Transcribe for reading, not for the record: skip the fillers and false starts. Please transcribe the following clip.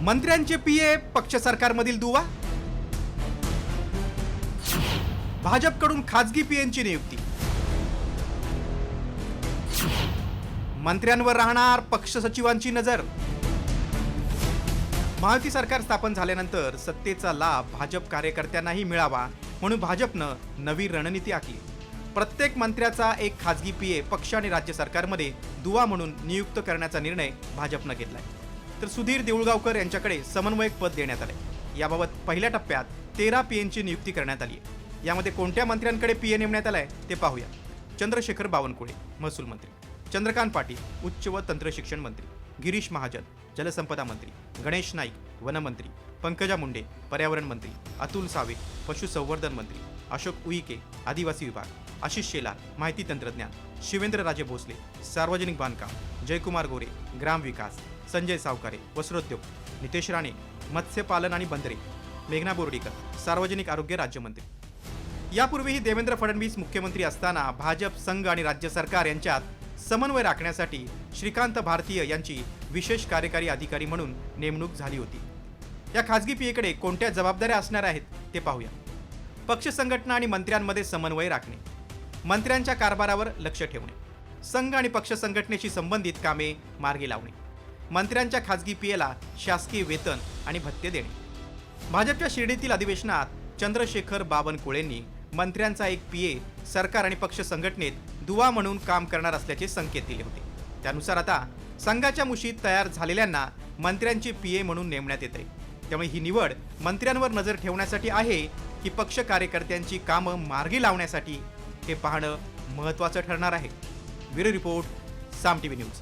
मंत्र्यांचे पीए पक्ष सरकारमधील दुवा, भाजपकडून खासगी पीएंची नियुक्ती, मंत्र्यांवर राहणार पक्ष सचिवांची नजर. महायुती सरकार स्थापन झाल्यानंतर सत्तेचा लाभ भाजप कार्यकर्त्यांनाही मिळावा म्हणून भाजपनं नवी रणनीती आखली. प्रत्येक मंत्र्याचा एक खासगी पीए पक्ष आणि राज्य सरकारमध्ये दुवा म्हणून नियुक्त करण्याचा निर्णय भाजपनं घेतलाय. तर सुधीर देऊळगावकर यांच्याकडे समन्वयक पद देण्यात आले. याबाबत पहिल्या टप्प्यात 13 पीएंची नियुक्ती करण्यात आली आहे. यामध्ये कोणत्या मंत्र्यांकडे पीए नेमण्यात आलाय ते पाहूया. चंद्रशेखर बावनकुळे महसूल मंत्री, चंद्रकांत पाटील उच्च व तंत्र शिक्षण मंत्री, गिरीश महाजन जलसंपदा मंत्री, गणेश नाईक वनमंत्री, पंकजा मुंडे पर्यावरण मंत्री, अतुल सावे पशुसंवर्धन मंत्री, अशोक उईके आदिवासी विभाग, आशिष शेलार माहिती तंत्रज्ञान, शिवेंद्रराजे भोसले सार्वजनिक बांधकाम, जयकुमार गोरे ग्राम विकास, संजय सावकारे वस्त्रोद्योग, नितेश राणे मत्स्यपालन आणि बंदरे, मेघना बोर्डीकर सार्वजनिक आरोग्य राज्यमंत्री. यापूर्वीही देवेंद्र फडणवीस मुख्यमंत्री असताना भाजप संघ आणि राज्य सरकार यांच्यात समन्वय राखण्यासाठी श्रीकांत भारतीय यांची विशेष कार्यकारी अधिकारी म्हणून नेमणूक झाली होती. या खासगी पीएकडे कोणत्या जबाबदाऱ्या असणार आहेत ते पाहूया. पक्ष संघटना आणि मंत्र्यांमध्ये समन्वय राखणे, मंत्र्यांच्या कारभारावर लक्ष ठेवणे, संघ आणि पक्ष संघटनेशी संबंधित कामे मार्गी लावणे, मंत्र्यांच्या खासगी पीएला शासकीय वेतन आणि भत्ते देणे. भाजपच्या शिर्डीतील अधिवेशनात चंद्रशेखर बावनकुळेंनी मंत्र्यांचा एक पीए सरकार आणि पक्ष संघटनेत दुवा म्हणून काम करणार असल्याचे संकेत दिले होते. त्यानुसार आता संघाच्या मुशीत तयार झालेल्यांना मंत्र्यांचे पीए म्हणून नेमण्यात येते. त्यामुळे ही निवड मंत्र्यांवर नजर ठेवण्यासाठी आहे की पक्ष कार्यकर्त्यांची कामं मार्गी लावण्यासाठी हे पाहणं महत्त्वाचं ठरणार आहे. ब्युरो रिपोर्ट, साम टीव्ही न्यूज.